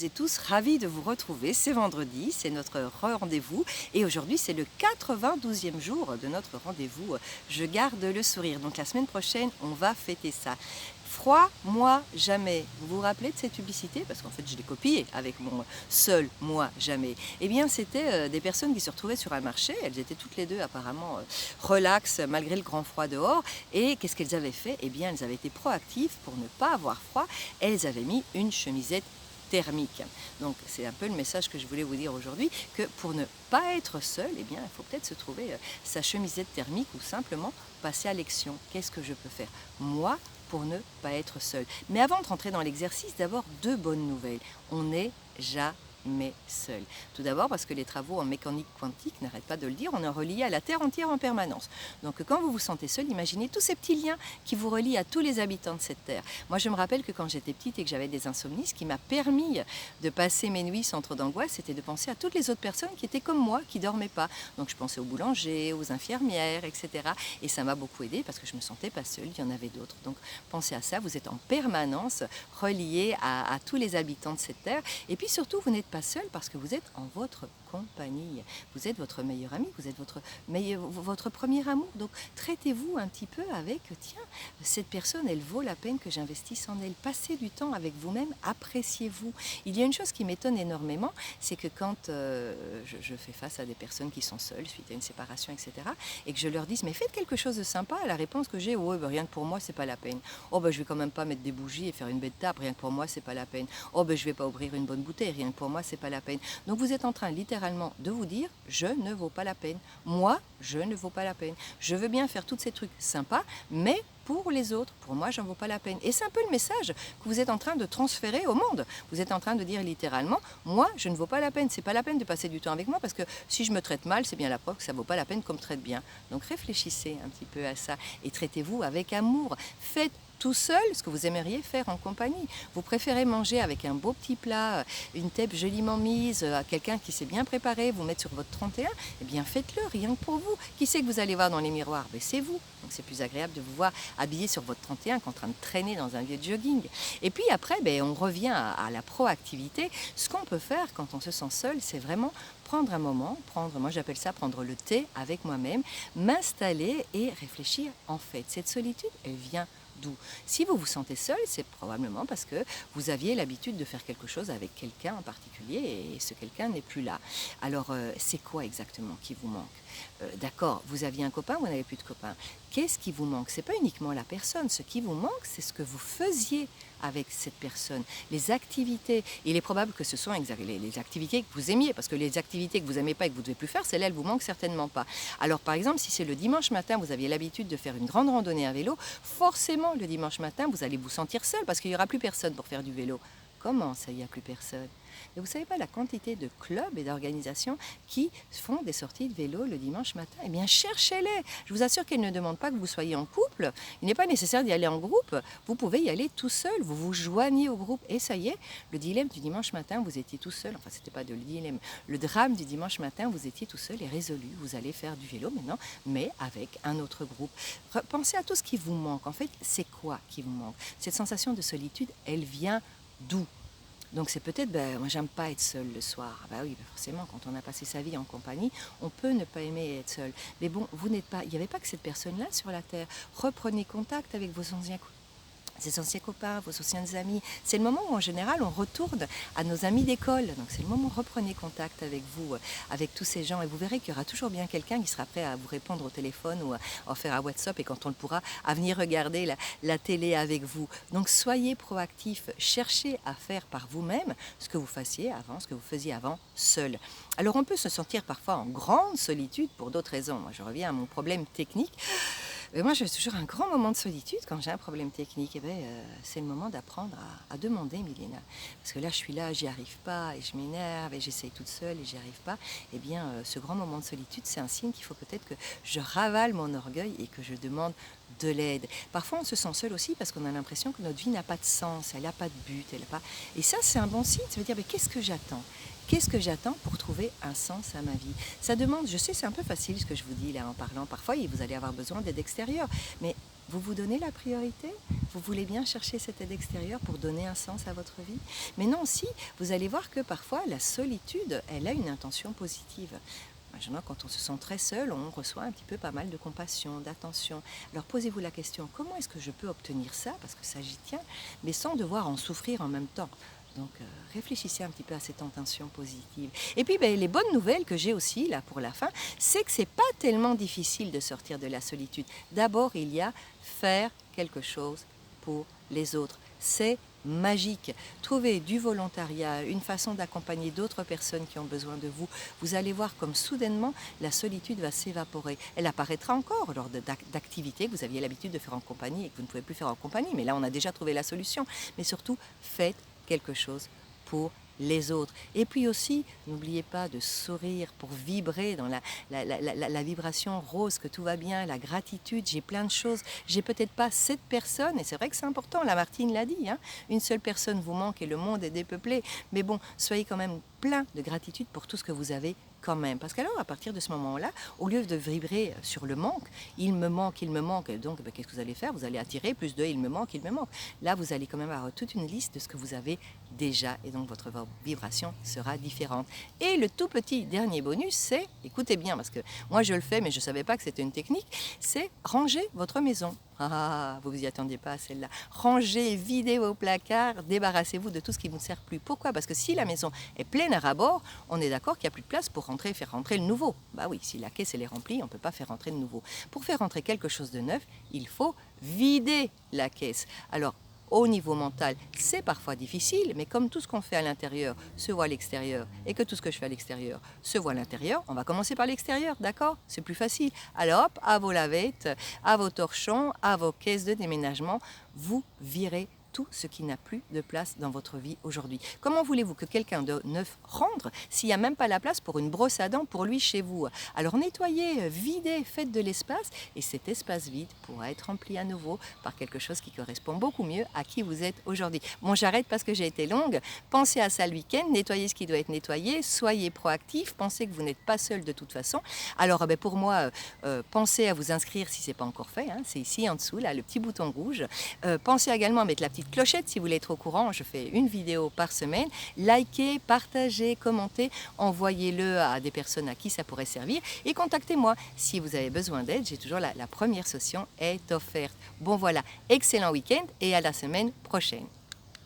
Et tous ravis de vous retrouver, c'est vendredi, c'est notre rendez-vous et aujourd'hui c'est le 92e jour de notre rendez-vous Je garde le sourire. Donc la semaine prochaine on va fêter ça. Froid, moi, jamais. Vous vous rappelez de cette publicité? Parce qu'en fait je l'ai copiée avec mon seul, moi, jamais. Eh bien c'était des personnes qui se retrouvaient sur un marché, elles étaient toutes les deux apparemment relax malgré le grand froid dehors. Et qu'est-ce qu'elles avaient fait? Eh bien elles avaient été proactives pour ne pas avoir froid, elles avaient mis une chemisette thermique. Donc c'est un peu le message que je voulais vous dire aujourd'hui, que pour ne pas être seul, eh bien, il faut peut-être se trouver sa chemisette thermique ou simplement passer à l'action. Qu'est-ce que je peux faire moi pour ne pas être seul? Mais avant de rentrer dans l'exercice, d'abord deux bonnes nouvelles. On n'est jamais seul. Tout d'abord parce que les travaux en mécanique quantique n'arrêtent pas de le dire, on est relié à la Terre entière en permanence. Donc quand vous vous sentez seul, imaginez tous ces petits liens qui vous relient à tous les habitants de cette Terre. Moi je me rappelle que quand j'étais petite et que j'avais des insomnies, ce qui m'a permis de passer mes nuits sans trop d'angoisse, c'était de penser à toutes les autres personnes qui étaient comme moi, qui ne dormaient pas. Donc je pensais aux boulangers, aux infirmières, etc. Et ça m'a beaucoup aidé parce que je ne me sentais pas seule, il y en avait d'autres. Donc pensez à ça, vous êtes en permanence relié à tous les habitants de cette Terre. Et puis surtout, vous n'êtes pas seul parce que vous êtes en votre compagnie. Vous êtes votre meilleur ami, vous êtes votre premier amour. Donc traitez-vous un petit peu avec, tiens, cette personne, elle vaut la peine que j'investisse en elle. Passez du temps avec vous-même, appréciez-vous. Il y a une chose qui m'étonne énormément, c'est que quand je fais face à des personnes qui sont seules suite à une séparation, etc., et que je leur dis, mais faites quelque chose de sympa, la réponse que j'ai, ouais, ben, rien que pour moi, c'est pas la peine. Oh, ben, je vais quand même pas mettre des bougies et faire une belle table, rien que pour moi, c'est pas la peine. Oh, ben, je vais pas ouvrir une bonne bouteille, rien que pour moi, c'est pas la peine. Donc vous êtes en train littéralement de vous dire, je ne vaux pas la peine. Moi, je ne vaux pas la peine. Je veux bien faire tous ces trucs sympas, mais pour les autres, pour moi, j'en vaux pas la peine. Et c'est un peu le message que vous êtes en train de transférer au monde. Vous êtes en train de dire littéralement, moi, je ne vaux pas la peine. C'est pas la peine de passer du temps avec moi parce que si je me traite mal, c'est bien la preuve que ça vaut pas la peine qu'on me traite bien. Donc réfléchissez un petit peu à ça et traitez-vous avec amour. Faites tout seul ce que vous aimeriez faire en compagnie. Vous préférez manger avec un beau petit plat, une tête joliment mise, à quelqu'un qui s'est bien préparé, vous mettre sur votre 31, eh bien faites-le, rien que pour vous. Qui c'est que vous allez voir dans les miroirs? Ben, c'est vous. Donc c'est plus agréable de vous voir habillé sur votre 31 qu'en train de traîner dans un vieux jogging. Et puis après, ben, on revient à la proactivité. Ce qu'on peut faire quand on se sent seul, c'est vraiment prendre un moment, moi j'appelle ça prendre le thé avec moi-même, m'installer et réfléchir. En fait, cette solitude, elle vient d'où? Si vous vous sentez seul, c'est probablement parce que vous aviez l'habitude de faire quelque chose avec quelqu'un en particulier et ce quelqu'un n'est plus là. Alors, c'est quoi exactement qui vous manque? D'accord, vous aviez un copain, vous n'avez plus de copain. Qu'est-ce qui vous manque? Ce n'est pas uniquement la personne. Ce qui vous manque, c'est ce que vous faisiez avec cette personne, les activités. Il est probable que ce sont les activités que vous aimiez, parce que les activités que vous n'aimez pas et que vous ne devez plus faire, celles-là, elles vous manquent certainement pas. Alors, par exemple, si c'est le dimanche matin, vous aviez l'habitude de faire une grande randonnée à vélo, forcément, le dimanche matin, vous allez vous sentir seul parce qu'il n'y aura plus personne pour faire du vélo. Comment ça, il n'y a plus personne? Et vous ne savez pas la quantité de clubs et d'organisations qui font des sorties de vélo le dimanche matin? Eh bien, cherchez-les. Je vous assure qu'elles ne demandent pas que vous soyez en couple. Il n'est pas nécessaire d'y aller en groupe. Vous pouvez y aller tout seul. Vous vous joignez au groupe. Et ça y est, le dilemme du dimanche matin, vous étiez tout seul. Enfin, ce n'était pas de le dilemme. Le drame du dimanche matin, vous étiez tout seul et résolu. Vous allez faire du vélo maintenant, mais avec un autre groupe. Pensez à tout ce qui vous manque. En fait, c'est quoi qui vous manque? Cette sensation de solitude, elle vient d'où? Donc c'est peut-être, ben, moi j'aime pas être seule le soir. Ah bah oui, ben forcément, quand on a passé sa vie en compagnie, on peut ne pas aimer être seul. Mais bon, vous n'êtes pas, il n'y avait pas que cette personne-là sur la Terre. Reprenez contact avec vos anciens copains, vos anciens amis. C'est le moment où en général on retourne à nos amis d'école. Donc c'est le moment où reprenez contact avec vous, avec tous ces gens. Et vous verrez qu'il y aura toujours bien quelqu'un qui sera prêt à vous répondre au téléphone ou à faire un WhatsApp et quand on le pourra, à venir regarder la télé avec vous. Donc soyez proactifs, cherchez à faire par vous-même ce que vous faisiez avant seul. Alors on peut se sentir parfois en grande solitude pour d'autres raisons. Moi je reviens à mon problème technique. Mais moi, j'ai toujours un grand moment de solitude quand j'ai un problème technique. Et c'est le moment d'apprendre à demander, Milena. Parce que là, je suis là, j'y arrive pas, et je m'énerve, et j'essaye toute seule, et j'y arrive pas. Eh bien, ce grand moment de solitude, c'est un signe qu'il faut peut-être que je ravale mon orgueil et que je demande de l'aide. Parfois, on se sent seul aussi parce qu'on a l'impression que notre vie n'a pas de sens, elle n'a pas de but, elle n'a pas... Et ça, c'est un bon signe. Ça veut dire, mais qu'est-ce que j'attends? Qu'est-ce que j'attends pour trouver un sens à ma vie? Ça demande, je sais, c'est un peu facile ce que je vous dis là en parlant. Parfois, vous allez avoir besoin d'aide extérieure. Mais Vous vous donnez la priorité? Vous voulez bien chercher cette aide extérieure pour donner un sens à votre vie? Mais non, si, vous allez voir que parfois la solitude, elle a une intention positive. Maintenant, quand on se sent très seul, on reçoit un petit peu pas mal de compassion, d'attention. Alors posez-vous la question, comment est-ce que je peux obtenir ça? Parce que ça j'y tiens, mais sans devoir en souffrir en même temps. Donc réfléchissez un petit peu à cette intention positive. Et puis les bonnes nouvelles que j'ai aussi là pour la fin, c'est que c'est pas tellement difficile de sortir de la solitude. D'abord, il y a faire quelque chose pour les autres. C'est magique. Trouvez du volontariat, une façon d'accompagner d'autres personnes qui ont besoin de vous. Vous allez voir comme soudainement la solitude va s'évaporer. Elle apparaîtra encore lors d'activités que vous aviez l'habitude de faire en compagnie et que vous ne pouvez plus faire en compagnie. Mais là, on a déjà trouvé la solution. Mais surtout, faites quelque chose pour les autres. Et puis aussi, n'oubliez pas de sourire pour vibrer dans la vibration rose, que tout va bien, la gratitude, j'ai plein de choses. J'ai peut-être pas cette personne, et c'est vrai que c'est important, Lamartine l'a dit, hein, une seule personne vous manque et le monde est dépeuplé. Mais bon, soyez quand même plein de gratitude pour tout ce que vous avez quand même. Parce qu'alors, à partir de ce moment-là, au lieu de vibrer sur le manque, il me manque, et donc qu'est-ce que vous allez faire? Vous allez attirer plus de il me manque. Là, vous allez quand même avoir toute une liste de ce que vous avez déjà, et donc votre vibration sera différente. Et le tout petit dernier bonus, c'est, écoutez bien, parce que moi je le fais, mais je ne savais pas que c'était une technique, c'est ranger votre maison. Ah, vous vous y attendiez pas à celle-là. Rangez, videz vos placards, débarrassez-vous de tout ce qui ne vous sert plus. Pourquoi? Parce que si la maison est pleine à ras-bord, on est d'accord qu'il n'y a plus de place pour faire rentrer le nouveau. Bah oui, si la caisse elle est remplie, on ne peut pas faire rentrer le nouveau. Pour faire rentrer quelque chose de neuf, il faut vider la caisse. Alors, au niveau mental, c'est parfois difficile, mais comme tout ce qu'on fait à l'intérieur se voit à l'extérieur et que tout ce que je fais à l'extérieur se voit à l'intérieur, on va commencer par l'extérieur, d'accord? C'est plus facile. Alors hop, à vos lavettes, à vos torchons, à vos caisses de déménagement, vous virez tout ce qui n'a plus de place dans votre vie aujourd'hui. Comment voulez-vous que quelqu'un de neuf rentre s'il n'y a même pas la place pour une brosse à dents pour lui chez vous? Alors nettoyez, videz, faites de l'espace et cet espace vide pourra être rempli à nouveau par quelque chose qui correspond beaucoup mieux à qui vous êtes aujourd'hui. Bon, j'arrête parce que j'ai été longue. Pensez à ça le week-end, nettoyez ce qui doit être nettoyé, soyez proactif, pensez que vous n'êtes pas seul de toute façon. Alors pour moi, pensez à vous inscrire si ce n'est pas encore fait, hein, c'est ici en dessous, là, le petit bouton rouge. Pensez également à mettre la petite clochette si vous voulez être au courant, je fais une vidéo par semaine. Likez, partagez, commentez, envoyez-le à des personnes à qui ça pourrait servir et contactez-moi si vous avez besoin d'aide, j'ai toujours la première session est offerte. Bon voilà, excellent week-end et à la semaine prochaine.